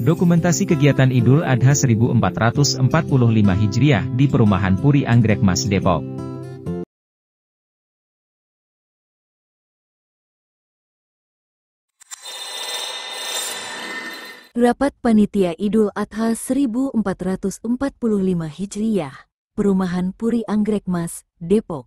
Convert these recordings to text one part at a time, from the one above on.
Dokumentasi kegiatan Idul Adha 1445 Hijriah di Perumahan Puri Anggrek Mas Depok. Rapat Panitia Idul Adha 1445 Hijriah, Perumahan Puri Anggrek Mas, Depok.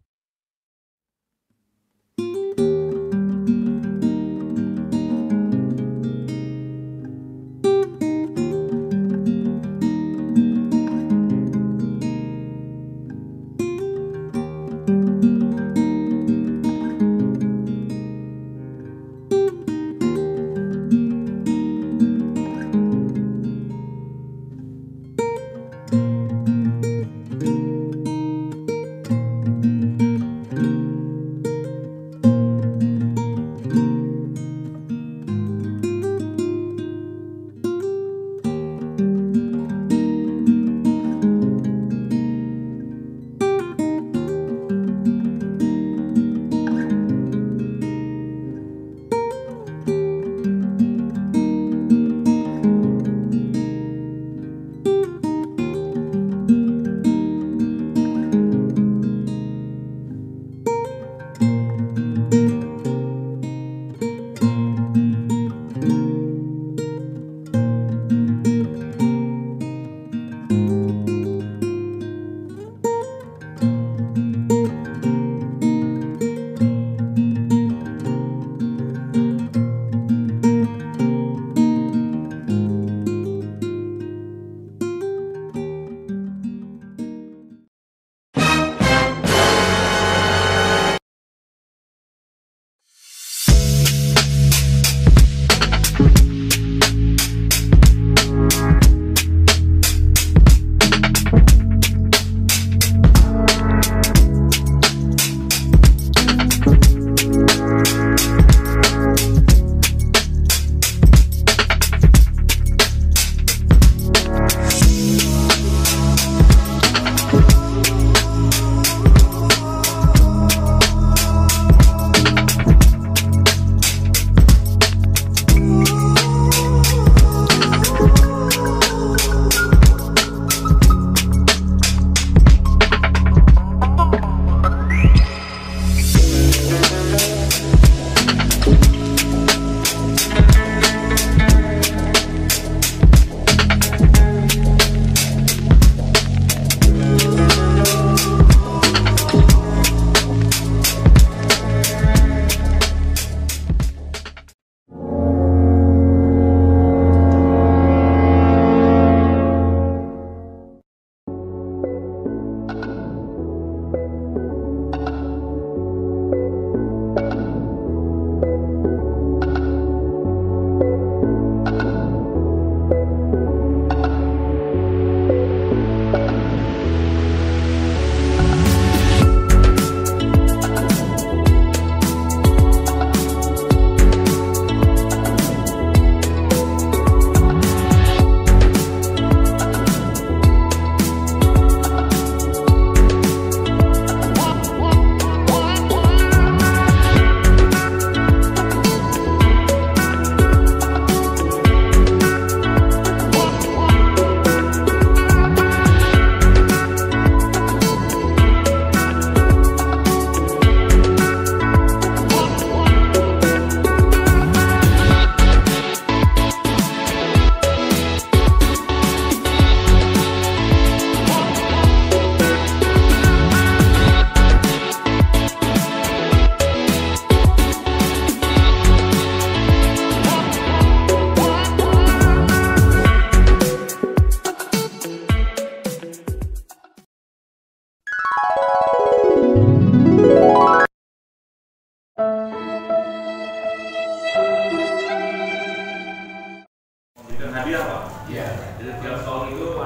Hadiah Pak? Iya. Jadi tiap tahun itu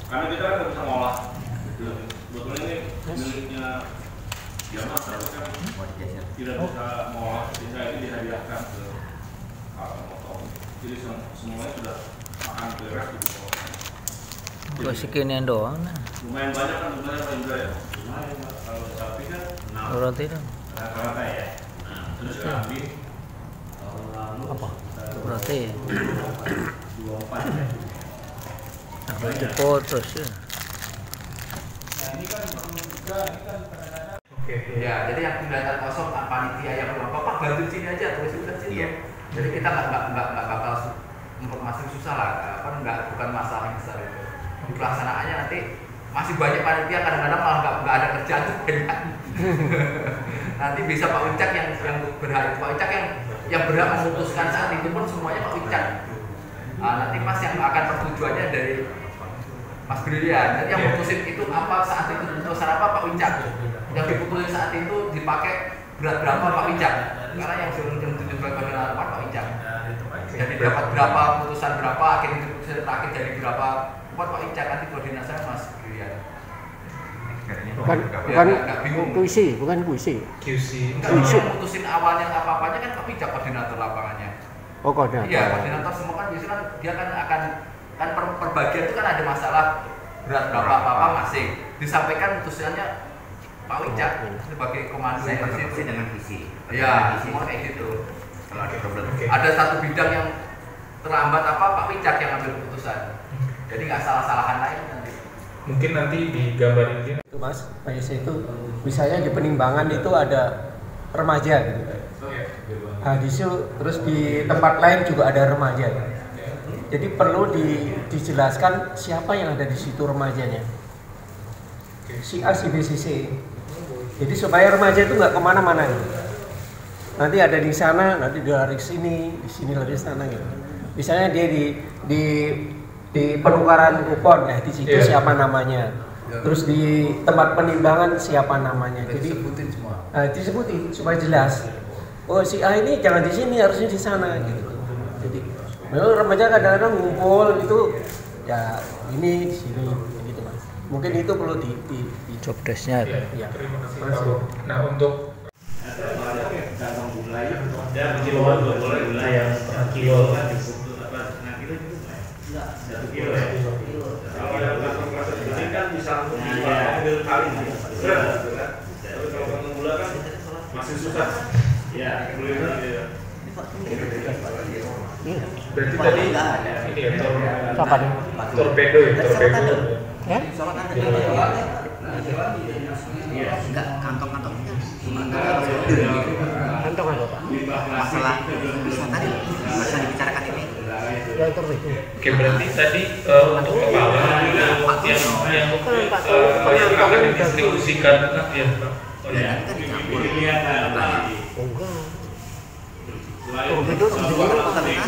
karena kita kan nggak bisa ngolah. Sebetulnya ini miliknya Jamas, tapi kan tidak bisa ngolah, sehingga ini dihadiahkan ke motor. Jadi semuanya sudah makan beres gitu. Kok seginian doang nah. Lumayan banyak kan sebenarnya Pak Indra ya? Lumayan kalau sapi kan 6. Roti dong. Rata-rata ya. Nah, terus kambing Apa? Roti ya. 2 Harus diputus ya. Ya, jadi yang kelihatan kosong panitia yang bilang Bapak bantu sini aja, tulis situ. Iya. Jadi kita nggak bakal informasi susah lah, bukan masalah yang besar itu. Pelaksanaannya nanti masih banyak panitia, kadang-kadang malah nggak ada kerjaan tuh banyak. Nanti bisa Pak Wicak yang berhak, Pak Wicak yang berhak memutuskan saat itu pun semuanya Pak Wicak. Nanti Mas yang akan persetujuannya dari Mas Brilian. Jadi yang mutusin itu apa saat itu keputusan apa Pak Wicak. Yang diputusin saat itu dipakai berat berapa Pak Wicak. Karena yang suruh ditunjuk sebagai koordinator Pak Wicak. Jadi dapat berapa putusan berapa, akhirnya keputusan terakhir jadi berapa buat Pak Wicak, nanti koordinasi Mas Brilian. Bukan puisi. Enggak, yang mutusin awalnya apa-apanya kan Pak Wicak koordinator lapangannya. Oh, koordinator. Iya, koordinator semua kan biasanya kan dia akan perbagian itu kan ada masalah berat berapa apa masing. Disampaikan putusannya Pak Wicak sebagai komando saya berfungsi dengan visi. Iya, semua kayak gitu. Kalau ada problem. Ada satu bidang yang terlambat Pak Wicak yang ambil keputusan. Jadi nggak salah-salahan lain nanti. Mungkin nanti digambarin gini. Itu Mas, PSC itu misalnya di Penimbangan itu ada remaja gitu. Terus di tempat lain juga ada remaja. Jadi perlu dijelaskan siapa yang ada di situ remajanya. Si A, si B, si C. Jadi supaya remaja itu nggak kemana-mana gitu. Nanti ada di sana, nanti dari sini, di sini dari sana gitu. Misalnya dia di penukaran kupon ya, di situ siapa namanya. Terus di tempat penimbangan siapa namanya. Jadi disebutin semua. Disebutin supaya jelas. Oh, si A ini jangan di sini, harusnya di sana gitu. Jadi memang remaja kadang-kadang ngumpul itu ya ini di sini gitu Mas. Mungkin itu perlu di Job desk-nya. ya. Terima kasih Pak. Nah, untuk kiloan boleh gula yang kilo kan cukup apa setengah kilo juga ya? 1 kilo ya? Kalau ada ini kan bisa ambil kali tapi kalau gula kan masih susah ya boleh ya. berarti tadi ini ya torpedo ya torpedo. Enggak kantong-kantongnya. Kantong apa Pak? Masalah bisa tadi bisa dibicarakan ini. Ya torpedo. Oke, berarti tadi untuk kepala yang akan didistribusikan ya Pak. Oh ya. Torpedo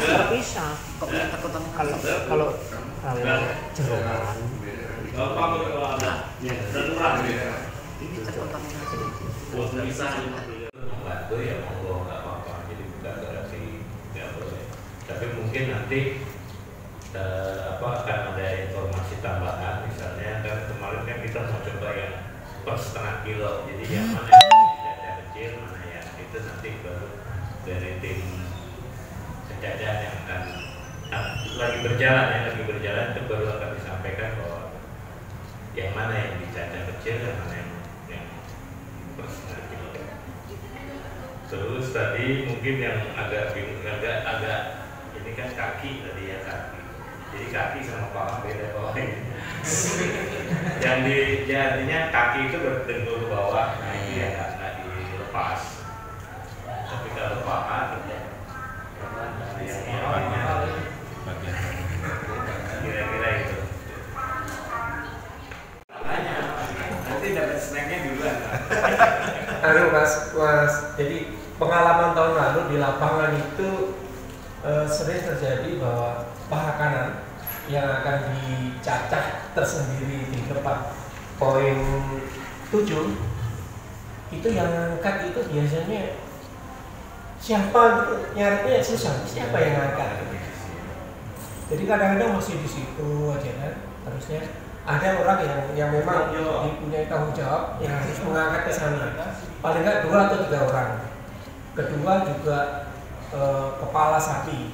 terpisah. Kok yang terkontaminasi? Kalau jeroan Ini terkontaminasi. Membantu ya monggo nggak apa-apa, jadi bukan berarti nggak boleh. Tapi mungkin nanti akan ada informasi tambahan, misalnya kan kemarin kan kita mau coba yang per setengah kilo, jadi yang mana yang kecil mana yang itu nanti baru dari tim penjajahan yang akan lagi berjalan itu baru akan disampaikan bahwa yang mana yang dijajah kecil dan mana yang per setengah kilo. Terus tadi mungkin yang agak bingung, agak ini kan kaki tadi ya kaki. Jadi kaki sama paha beda bawah ini. Ya artinya kaki itu berbentuk ke bawah, nah ini ya nggak dilepas. Tapi kalau paha kerja kira-kira itu. Nanti dapat snacknya duluan. Mas, jadi pengalaman tahun lalu di lapangan itu sering terjadi bahwa paha kanan yang akan dicacah tersendiri di tempat poin 7 itu yang angkat itu biasanya siapa gitu, nyarinya susah, siapa yang angkat gitu. Jadi kadang-kadang masih di situ aja kan, harusnya ada orang yang memang dipunyai tanggung jawab yang harus mengangkat ke sana, paling nggak 2 atau 3 orang. Kedua juga kepala sapi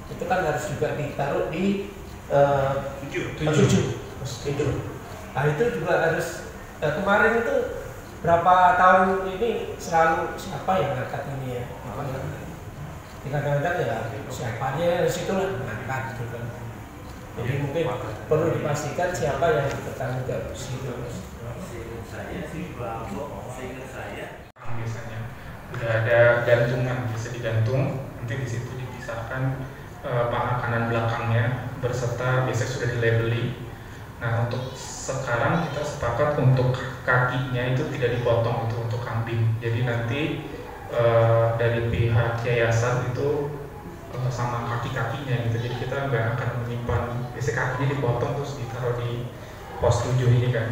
itu kan harus juga ditaruh di 7 itu. Nah itu juga harus kemarin itu berapa tahun ini selalu siapa yang angkat ini ya, kadang-kadang ya siapa aja di situ lah ngangkat gitu kan. Jadi mungkin perlu dipastikan siapa yang bertanggung jawab di situ. Saya sih seingat saya biasanya udah ada gantungan, bisa digantung, nanti di situ dipisahkan paha kanan belakangnya berserta biasanya sudah dilabeli. Nah untuk sekarang kita sepakat untuk kakinya itu tidak dipotong itu untuk kambing. Jadi nanti dari pihak yayasan itu sama kaki-kakinya gitu. Jadi kita nggak akan menyimpan, biasanya kakinya dipotong terus ditaruh di pos 7 ini kan.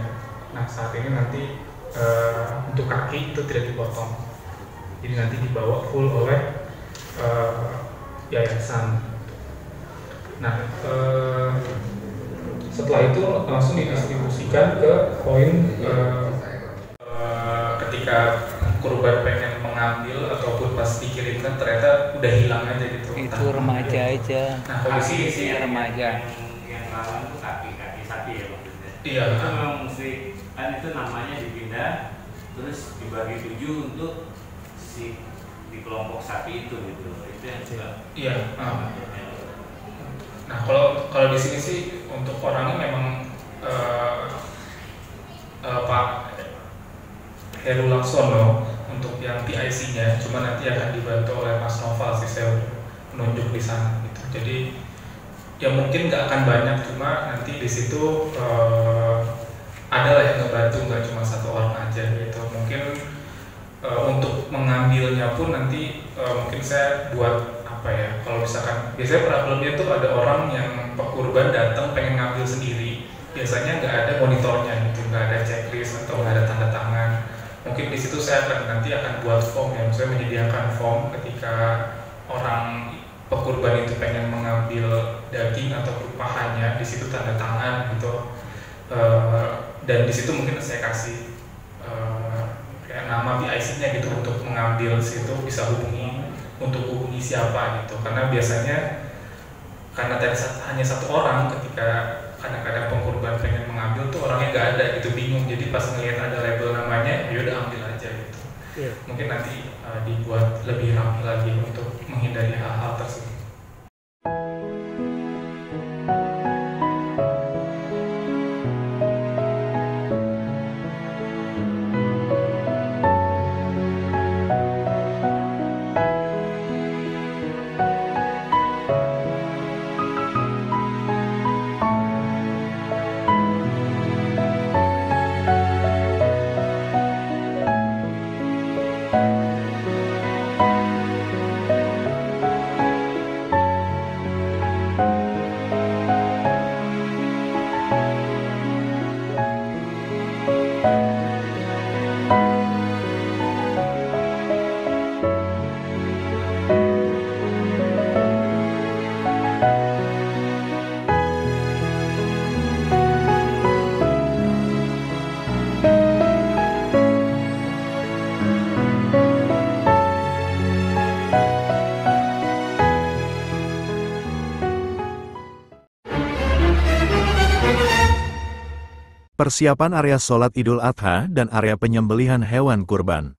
Nah saat ini nanti untuk kaki itu tidak dipotong. Jadi nanti dibawa full oleh yayasan. Nah setelah itu langsung didistribusikan ke poin ketika kurban pengen mengambil ataupun pas dikirimkan ternyata udah hilang aja gitu. Itu remaja aja. Nah kondisi remaja. yang lawan itu kaki sapi ya maksudnya. Iya. Itu memang mesti kan itu namanya dipindah terus dibagi 7 untuk di kelompok sapi itu gitu. Itu yang juga. Iya. Nah kalau di sini sih untuk orangnya memang Pak Heru Laksono untuk yang PIC-nya, cuma nanti akan dibantu oleh Mas Noval sih, saya menunjuk di sana gitu. Jadi ya mungkin nggak akan banyak, cuma nanti di situ ada lah yang ngebantu, nggak cuma satu orang aja gitu. Mungkin untuk mengambilnya pun nanti mungkin saya buat apa ya, kalau misalkan biasanya problemnya tuh ada orang yang pekurban datang pengen ngambil sendiri, biasanya nggak ada monitornya gitu, nggak ada checklist atau nggak ada tanda tangan. Mungkin di situ saya nanti akan buat form ya, saya menyediakan form ketika orang pekurban itu pengen mengambil daging atau pahanya, di situ tanda tangan gitu, dan di situ mungkin saya kasih kayak nama PIC-nya gitu untuk mengambil, situ bisa hubungi untuk hubungi siapa gitu, karena biasanya karena tadi hanya satu orang, ketika kadang-kadang pengkurban pengen mengambil tuh orangnya nggak ada gitu, bingung, jadi pas ngelihat ada label namanya ya udah ambil aja gitu. Mungkin nanti dibuat lebih rapi lagi untuk menghindari hal-hal tersebut. Persiapan area sholat Idul Adha dan area penyembelihan hewan kurban.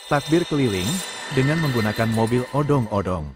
Takbir keliling, dengan menggunakan mobil odong-odong.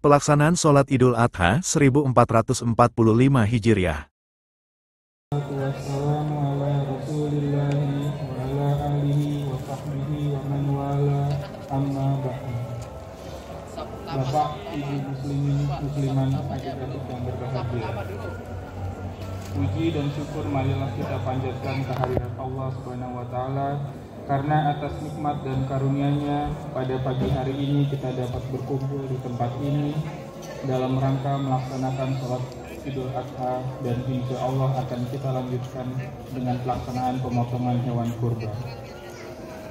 Pelaksanaan Sholat Idul Adha 1445 Hijriah. Wassalamu ala rasulillahi wa ala alihi wa sahbihi wa man wala amma ba'du. Bapak, Ibu muslimin, musliman, adik-adik yang berbahagia, puji dan syukur marilah kita panjatkan kehadirat Allah Subhanahu wa taala karena atas nikmat dan karunia-Nya pada pagi hari ini kita dapat berkumpul di tempat ini dalam rangka melaksanakan sholat Idul Adha, dan insya Allah akan kita lanjutkan dengan pelaksanaan pemotongan hewan kurban.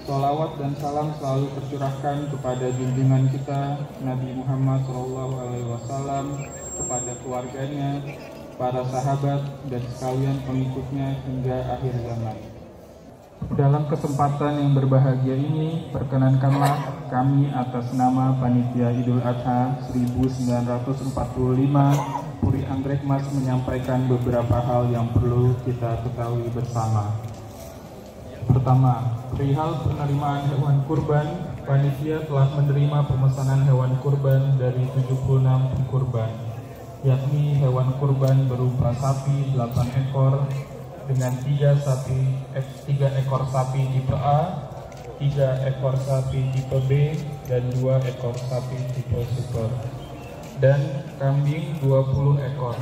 Sholawat dan salam selalu tercurahkan kepada junjungan kita Nabi Muhammad SAW, kepada keluarganya, para sahabat, dan sekalian pengikutnya hingga akhir zaman. Dalam kesempatan yang berbahagia ini, perkenankanlah kami atas nama Panitia Idul Adha 1945 Puri Anggrek Mas menyampaikan beberapa hal yang perlu kita ketahui bersama. Pertama, perihal penerimaan hewan kurban, panitia telah menerima pemesanan hewan kurban dari 76 pengkurban, yakni hewan kurban berupa sapi 8 ekor dengan 3 ekor sapi tipe A, 3 ekor sapi tipe B, dan 2 ekor sapi tipe super, dan kambing 20 ekor,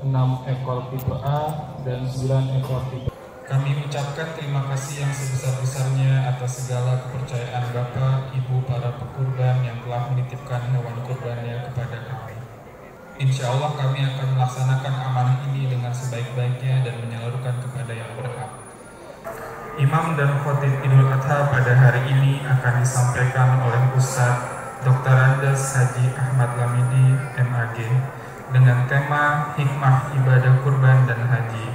6 ekor tipe A, dan 9 ekor tipe B. Kami ucapkan terima kasih yang sebesar-besarnya atas segala kepercayaan Bapak, Ibu, para pekurban yang telah menitipkan hewan kurbannya kepada kami. Insya Allah kami akan melaksanakan amanah ini dengan sebaik-baiknya dan menyalurkan kepada yang berhak. Imam dan khotib Idul Adha pada hari ini akan disampaikan oleh Ustadz Dr. Andes Haji Ahmad Lamidi, MAG, dengan tema Hikmah Ibadah Kurban dan Haji.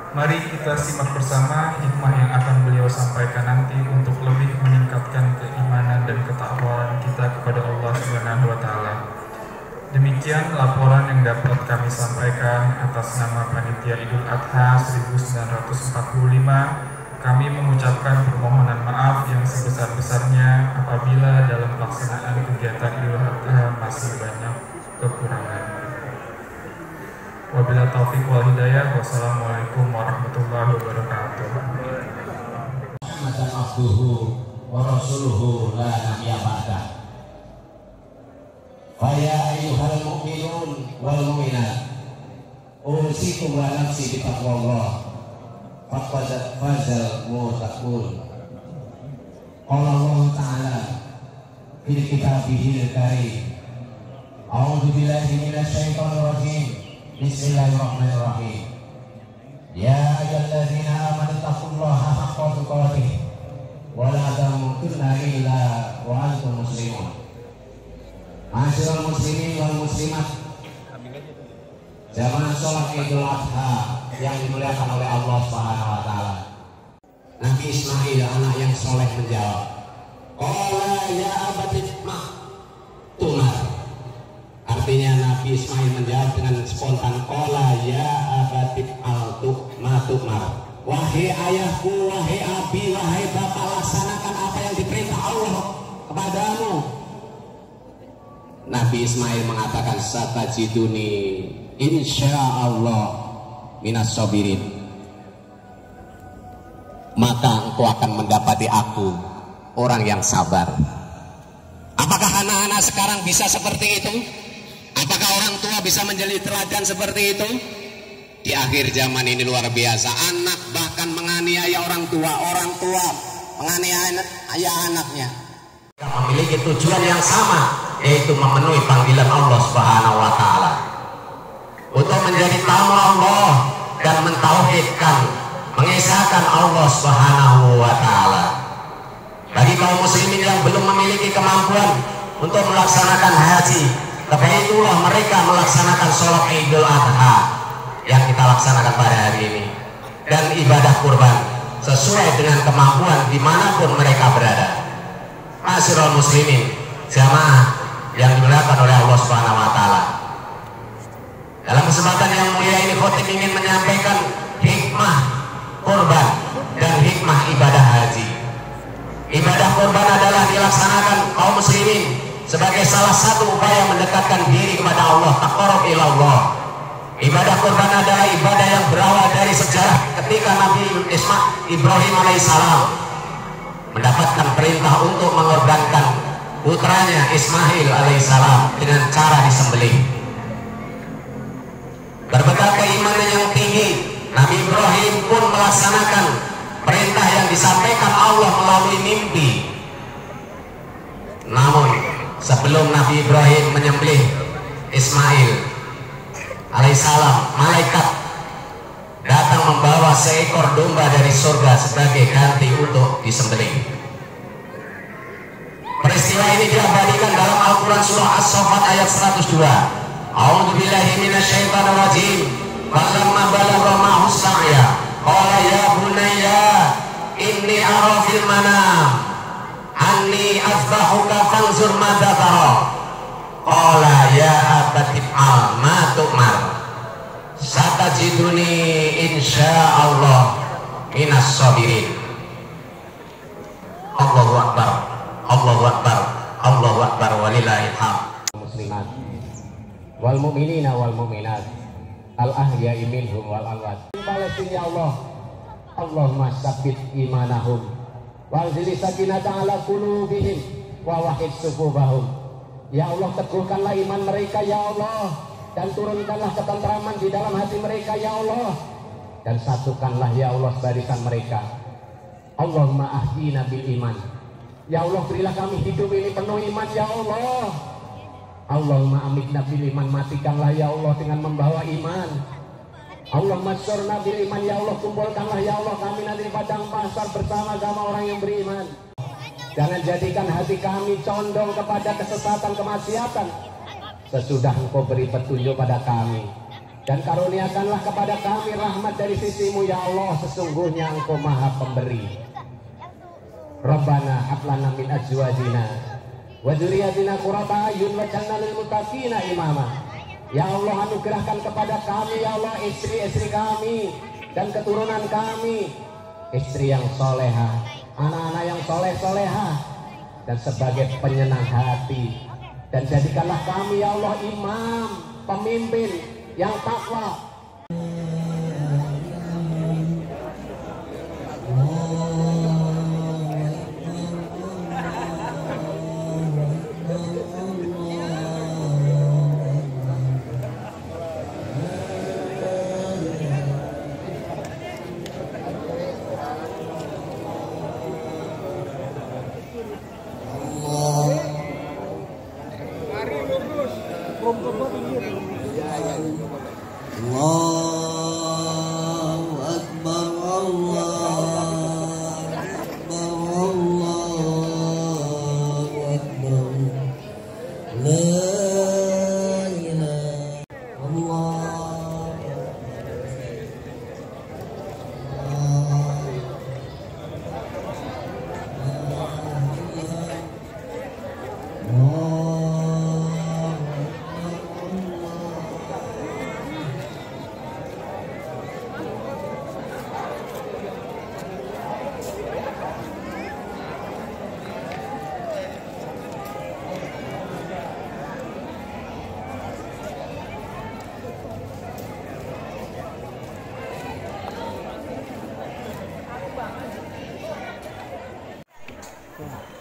Mari kita simak bersama hikmah yang akan beliau sampaikan nanti untuk lebih meningkatkan keimanan dan ketakwaan kita kepada Allah Subhanahu wa taala. Demikian laporan yang dapat kami sampaikan atas nama Panitia Idul Adha 1945. Kami mengucapkan permohonan maaf yang sebesar-besarnya apabila dalam pelaksanaan kegiatan Idul Adha masih banyak kekurangan. Wabillahi taufiq wal hidayah. Wassalamualaikum warahmatullahi wabarakatuh. Muhammadan abduhu wa rasuluhu la nabiyya ba'dah. Fa ya ayyuhal mu'minun wal mu'minat, usikum wa nafsi bi taqwallah. Faqad fazal muttaqun. Qala Allah Ta'ala fil kitabihil karim. A'udzu billahi minasy syaithanir rajim. Bismillahirrahmanirrahim. Ya ayyuhalladzina amanu taqullaha haqqa tuqatih wa la tamutunna illa wa antum muslimun. Ma'asyiral muslimin wal muslimat, jamaah sholat Idul Adha yang dimuliakan oleh Allah Subhanahu wa taala. Nabi Ismail anak yang soleh menjawab, qala ya abati mah tumar. Artinya Nabi Ismail menjawab dengan spontan, qala ya abati al-tukmar. Wahai ayahku, wahai abi, wahai bapak, laksanakan apa yang diperintah Allah kepadamu. Nabi Ismail mengatakan, satajiduni insyaallah minas sabirin. Maka engkau akan mendapati aku orang yang sabar. Apakah anak-anak sekarang bisa seperti itu? Apakah orang tua bisa menjadi teladan seperti itu? Di akhir zaman ini luar biasa. Anak bahkan menganiaya orang tua menganiaya anaknya. Memiliki tujuan yang sama, yaitu memenuhi panggilan Allah Subhanahu wa taala. Untuk menjadi tamu Allah dan mentauhidkan, mengesahkan Allah Subhanahu wa taala. Bagi kaum muslimin yang belum memiliki kemampuan untuk melaksanakan haji, tapi itulah mereka melaksanakan sholat Idul Adha yang kita laksanakan pada hari ini, dan ibadah kurban sesuai dengan kemampuan dimanapun mereka berada. Ma'asyiral muslimin, jamaah yang dimuliakan oleh Allah Subhanahu wa taala. Dalam kesempatan yang mulia ini, khotib ingin menyampaikan hikmah kurban dan hikmah ibadah haji. Ibadah kurban adalah dilaksanakan kaum muslimin sebagai salah satu upaya mendekatkan diri kepada Allah, taqarrub ila Allah. Ibadah kurban adalah ibadah yang berawal dari sejarah ketika Nabi Ibrahim alaihissalam mendapatkan perintah untuk mengorbankan putranya Ismail alaihissalam dengan cara disembelih. Berbekal keimanan yang tinggi, Nabi Ibrahim pun melaksanakan perintah yang disampaikan Allah melalui mimpi. Namun sebelum Nabi Ibrahim menyembelih Ismail alaihissalam, malaikat datang membawa seekor domba dari surga sebagai ganti untuk disembelih. Peristiwa ini diabadikan dalam Al-Quran surah As-Saffat ayat 102. A'udzubillahi minasyaitonir rajim. Falamma balagha ma'hu sa'ya qala ya bunayya inni ara fil manam anni azbahuka fanzur madza tara. Qala ya abati al ma tu'mar satajiduni insyaallah minas sabirin. Allahu akbar, Allahu akbar, Allahu akbar, walillahil hamd. Muslimat wal mu'minina wal mu'minat al ahya'i minhum wal amwat. Palestina ya Allah, Allahumma tsabbit imanahum wal zil sakinata ala qulubihim wa wahid sufubahum. Ya Allah, teguhkanlah iman mereka ya Allah, dan turunkanlah ketentraman di dalam hati mereka ya Allah, dan satukanlah ya Allah barisan mereka. Allahumma ahdina bil iman. Ya Allah, berilah kami hidup ini penuh iman ya Allah. Allahumma amitna bil iman, matikanlah ya Allah dengan membawa iman. Allahumma syurna bil iman, ya Allah, kumpulkanlah ya Allah kami nanti di padang mahsyar bersama-sama orang yang beriman. Jangan jadikan hati kami condong kepada kesesatan, kemaksiatan. Sesudah Engkau beri petunjuk pada kami, dan karuniakanlah kepada kami rahmat dari sisimu ya Allah, sesungguhnya Engkau maha pemberi. Rabbana hab lana min azwajina wa dzurriyyatina qurrata a'yun waj'alna lil muttaqina imama. Ya Allah, anugerahkan kepada kami ya Allah istri-istri kami dan keturunan kami, istri yang soleha, anak-anak yang soleh-soleha, dan sebagai penyenang hati. Dan jadikanlah kami ya Allah imam, pemimpin yang takwa.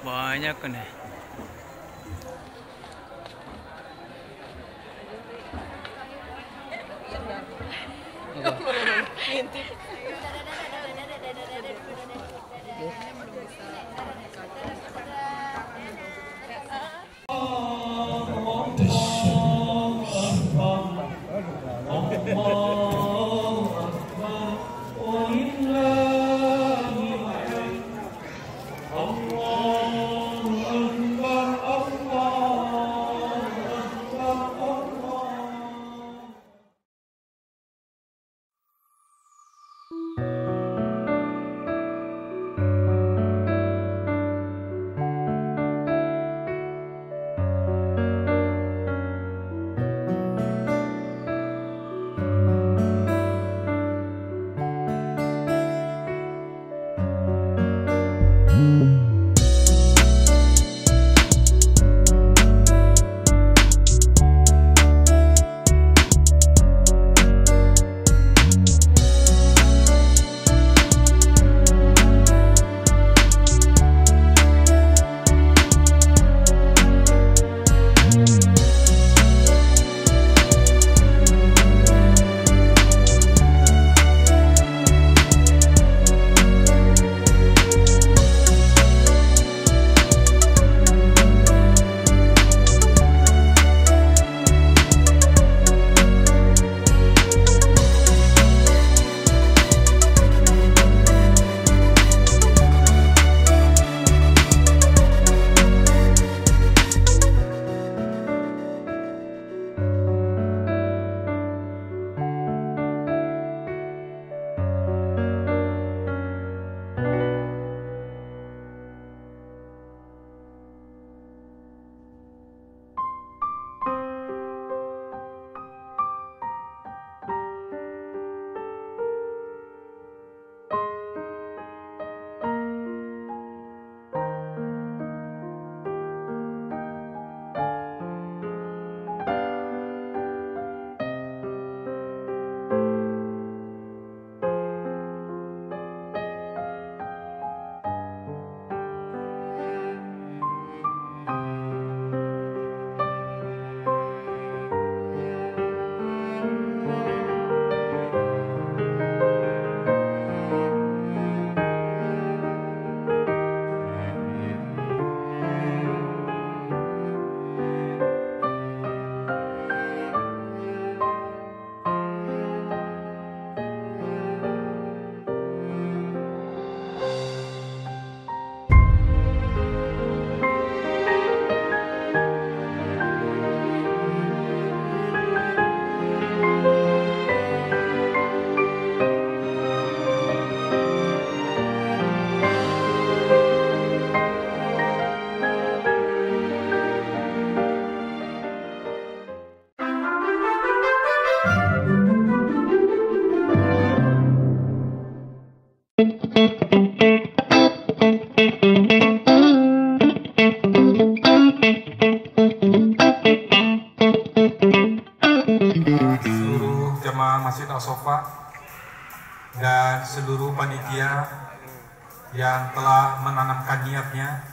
Banyak nih. Allahu Akbar. dan seluruh panitia yang telah menanamkan niatnya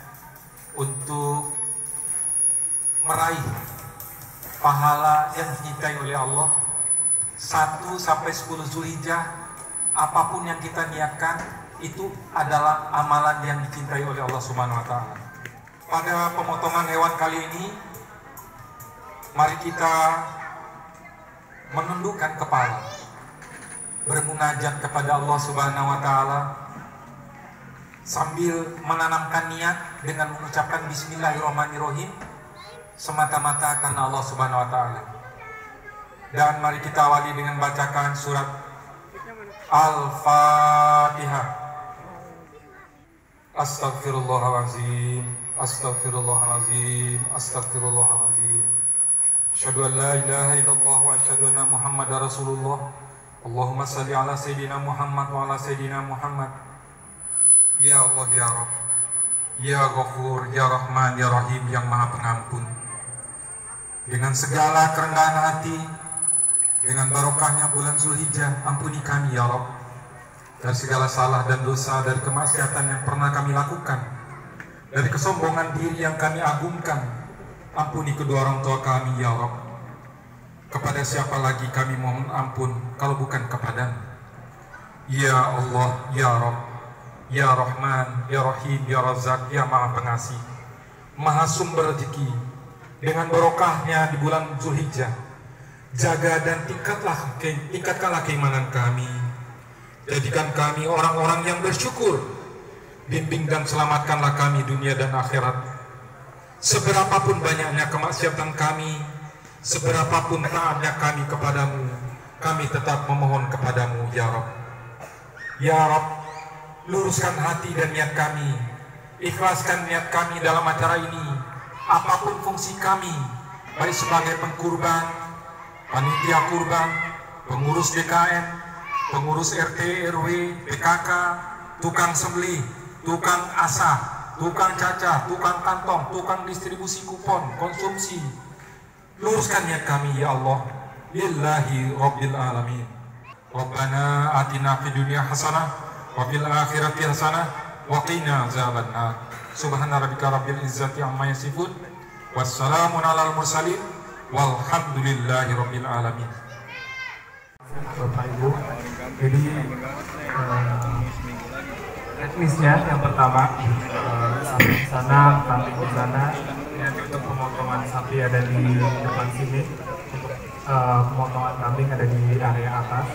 untuk meraih pahala yang dicintai oleh Allah 1 sampai 10 Zulhijjah. Apapun yang kita niatkan itu adalah amalan yang dicintai oleh Allah Subhanahu wa taala. Pada pemotongan hewan kali ini, mari kita menundukkan kepala, bermunajat kepada Allah Subhanahu wa taala sambil menanamkan niat dengan mengucapkan bismillahirrahmanirrahim semata-mata karena Allah Subhanahu wa taala. Dan mari kita awali dengan bacakan surat Al-Fatihah. Astaghfirullahalazim, astaghfirullahalazim, astaghfirullahalazim. Asyhadu an la ilaha illallah wa asyhadu anna Muhammadar Rasulullah. Allahumma shalli ala sayyidina Muhammad wa ala sayyidina Muhammad. Ya Allah ya Rabb, ya Ghafur, ya Rahman, ya Rahim, yang Maha Pengampun. Dengan segala kerendahan hati, dengan barokahnya bulan Zulhijjah, ampuni kami ya Rabb dari segala salah dan dosa, dari kemaksiatan yang pernah kami lakukan, dari kesombongan diri yang kami agungkan. Ampuni kedua orang tua kami ya Rabb. Kepada siapa lagi kami mohon ampun kalau bukan kepadamu? Ya Allah, ya Rabb, ya Rahman, ya Rahim, ya Razak, ya Maha Pengasih, Maha Sumber rezeki. Dengan barokahnya di bulan Zulhijjah, jaga dan tingkatkanlah keimanan kami. Jadikan kami orang-orang yang bersyukur. Bimbing dan selamatkanlah kami dunia dan akhirat. Seberapapun banyaknya kemaksiatan kami, seberapapun taatnya kami kepadamu, kami tetap memohon kepadamu ya Rabb. Ya Rabb, luruskan hati dan niat kami, ikhlaskan niat kami dalam acara ini. Apapun fungsi kami, baik sebagai pengkurban, panitia kurban, pengurus DKM, pengurus RT, RW, PKK, tukang sembelih, tukang asah, tukang cacah, tukang kantong, tukang distribusi kupon, konsumsi. Luruskan niat kami ya Allah. Lillahi Rabbil Alamin. Rabbana atina fid dunya hasanah wa fil akhirati hasanah wa qina azabannar. Subhana rabbika rabbil izzati amma yasifun. Wassalamun alal mursalin. Walhamdulillahi rabbil alamin. Bapak Ibu, jadi teknisnya yang pertama sapi di sana, kambing di sana. Untuk pemotongan sapi ada di depan sini, untuk pemotongan kambing ada di area atas.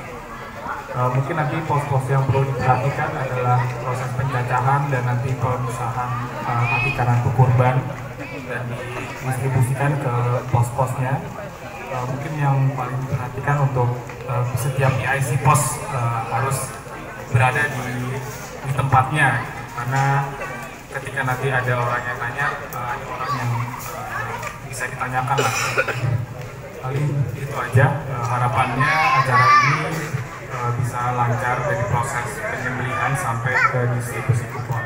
Mungkin nanti pos-pos yang perlu diperhatikan adalah proses pencacahan dan nanti pemisahan akikaran kurban dan didistribusikan ke pos-posnya. Mungkin yang paling diperhatikan untuk setiap PIC pos harus berada di tempatnya, karena ketika nanti ada orang yang nanya, ada orang yang bisa ditanyakan lah. Paling itu aja harapannya acara ini bisa lancar dari proses penyembelihan sampai ke distribusi kupon.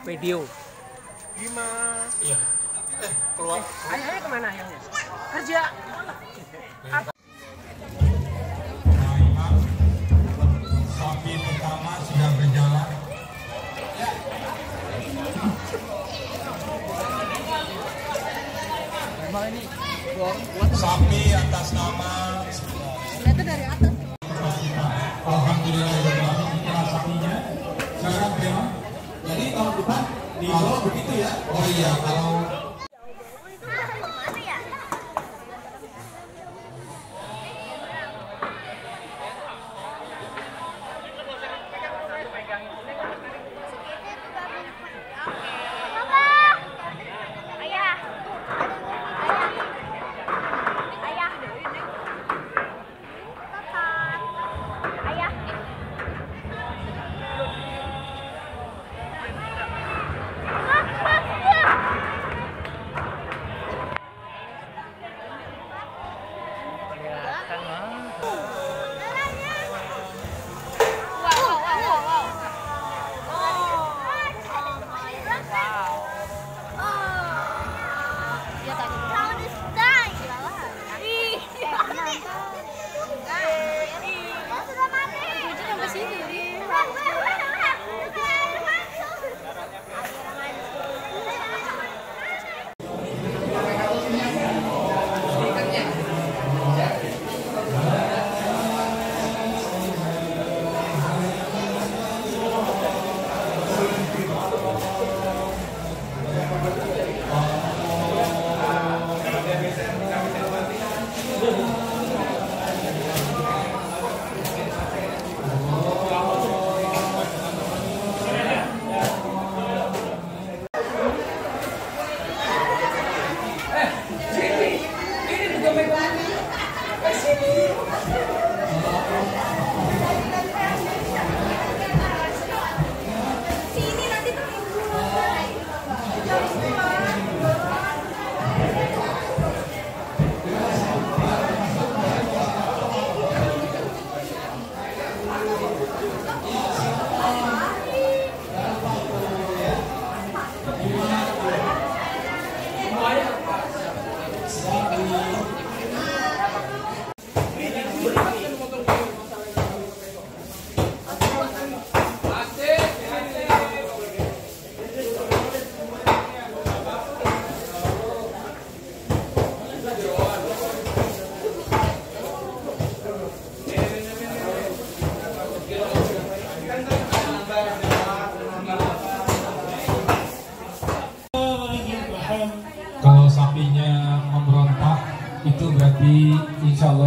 Video. Gimana? Iya. Keluar. Ayahnya kemana ayahnya? Kerja. Sapi pertama sudah berjalan. Memang ini sapi atas nama. Itu dari atas. Alhamdulillah kita sapinya. Sekarang berapa? Jadi tahun depan kalau begitu ya. Oh iya, kalau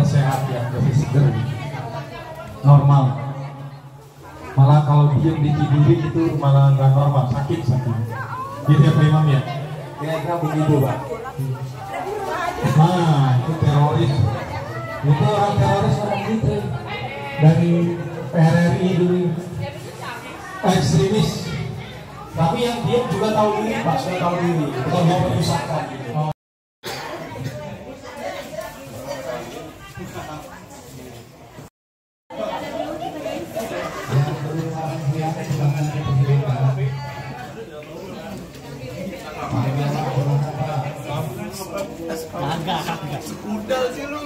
sehat ya, lebih seger, normal. Malah kalau diem ditidurin itu malah nggak normal, sakit. Gitu ya Pak Imam ya? Kira-kira begitu Pak. Nah itu teroris, itu orang teroris orang gitu dari PRRI dulu, ekstremis. Tapi yang diem juga tahu diri Pak, sudah tahu diri, bukan mau menyusahkan gitu. Kagak. Sekudal sih lu.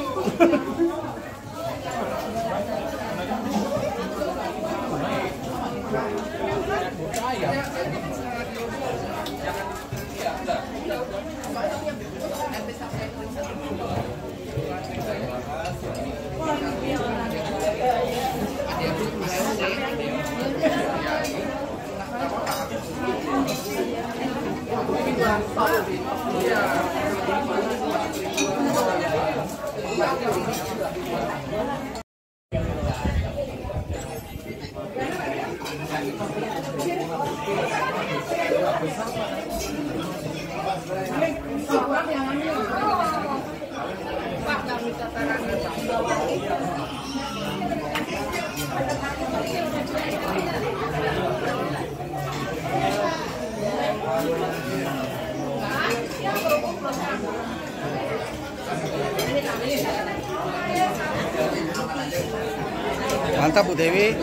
Mantap Bu Dewi.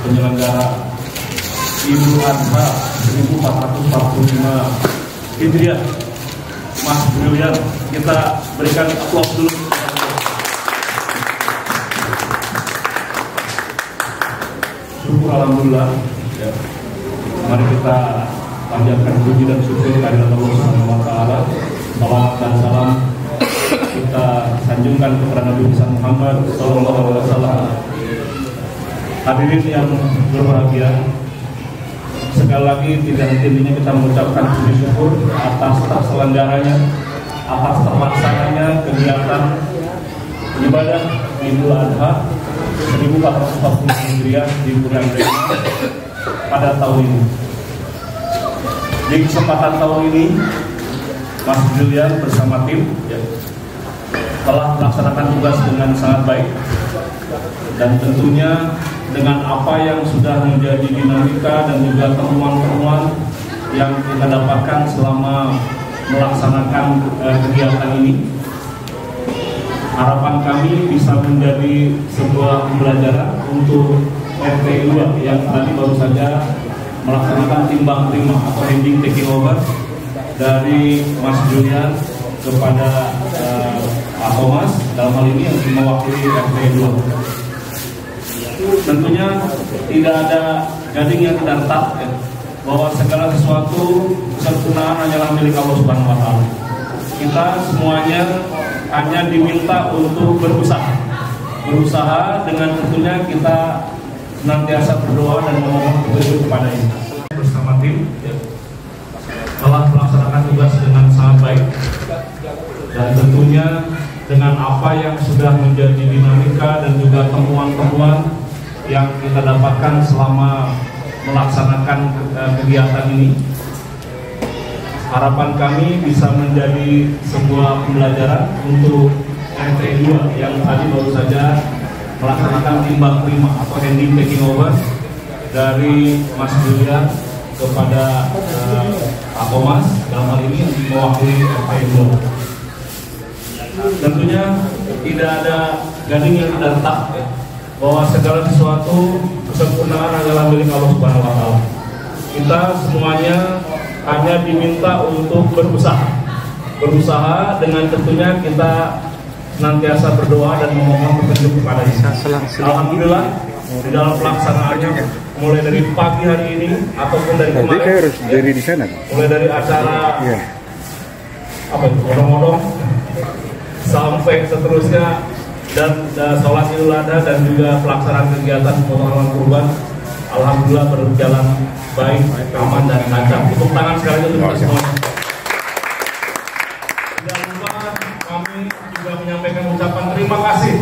penyelenggara Idul Adha 1445 Hijriah, Mas Brilian. Kita berikan aplaus dulu. Syukur alhamdulillah. Ya. Mari kita panjatkan puji dan syukur kehadirat Allah Subhanahu wa taala. Salawat dan salam kita sanjungkan kepada Nabi Muhammad sallallahu alaihi wasallam. Hadirin yang berbahagia, sekali lagi tidak henti-hentinya kita mengucapkan puji syukur atas terselenggaranya, atas terlaksananya kegiatan ibadah Idul Adha 1445 Hijriah di Puri Anggrek pada tahun ini. Di kesempatan tahun ini, Mas Julian bersama tim telah melaksanakan tugas dengan sangat baik, dan tentunya dengan apa yang sudah menjadi dinamika dan juga temuan-temuan yang kita dapatkan selama melaksanakan kegiatan ini, harapan kami bisa menjadi sebuah pembelajaran untuk RT 2 yang tadi baru saja melaksanakan timbang terima atau handing taking over dari Mas Julian kepada Pak Thomas, dalam hal ini yang mewakili RT 2. Tentunya tidak ada gading yang tidak retak, ya, bahwa segala sesuatu kesempurnaan hanyalah milik Allah Subhanahu wa taala. Kita semuanya hanya diminta untuk berusaha dengan tentunya kita senantiasa berdoa dan memohon petunjuk kepada Dia. Bersama tim telah melaksanakan tugas dengan sangat baik, dan tentunya dengan apa yang sudah menjadi dinamika dan juga temuan-temuan yang kita dapatkan selama melaksanakan kegiatan ini, harapan kami bisa menjadi sebuah pembelajaran untuk RT 2 yang tadi baru saja melaksanakan timbang terima atau handing taking over dari Mas Julian kepada Pak Thomas, dalam hal ini mewakili RT 2. Tentunya tidak ada gading yang tidak retak, ya, bahwa segala sesuatu kesempurnaan adalah milik Allah Subhanahu wa taala. Kita semuanya hanya diminta untuk berusaha dengan tentunya kita senantiasa berdoa dan memohon petunjuk kepada Dia. Alhamdulillah di dalam pelaksanaannya, mulai dari pagi hari ini ataupun dari kemarin, harus dari di sana, mulai dari acara odong-odong sampai seterusnya, dan sholat Idul Adha dan juga pelaksanaan kegiatan pemotongan kurban, alhamdulillah berjalan baik, aman dan lancar. Tepuk tangan sekali lagi untuk semua. Tidak lupa kami juga menyampaikan ucapan terima kasih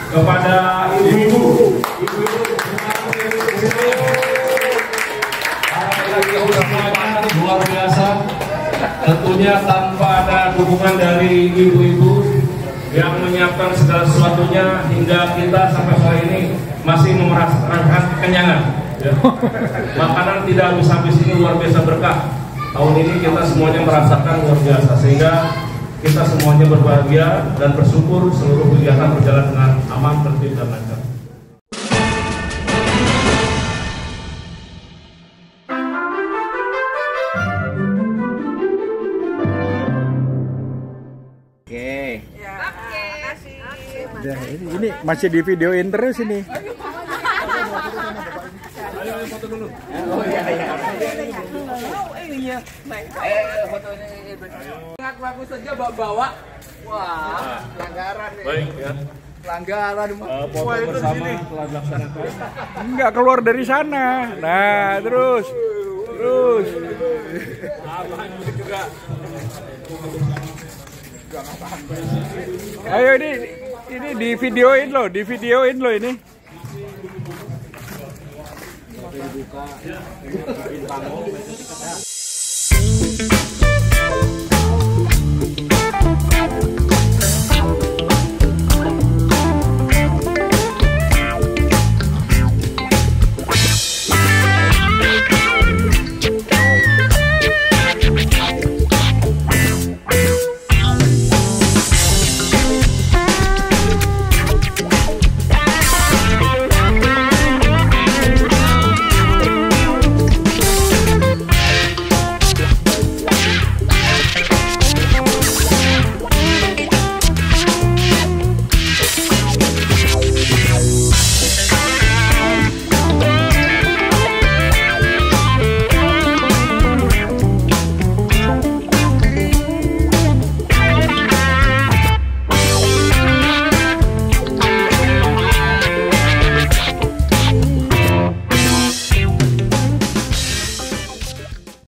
kepada ibu-ibu luar biasa. Tentunya tanpa ada dukungan dari ibu-ibu yang menyiapkan segala sesuatunya hingga kita sampai sore ini masih merasakan kekenyangan, ya. Makanan tidak habis-habis, ini luar biasa berkah. Tahun ini kita semuanya merasakan luar biasa, sehingga kita semuanya berbahagia dan bersyukur seluruh kegiatan berjalan dengan aman, tertib dan lancar. Ini masih di videoin terus ini. Ayo foto dulu. Oh iya. Foto ini. Ngaku-ngaku saja bawa. Wah, pelanggaran nih. Baik ya. Pelanggaran. Foto bersama telah dilaksanakan. Enggak keluar dari sana. Nah, terus. Abang juga. Ayo ini di videoin loh ini. Dibuka,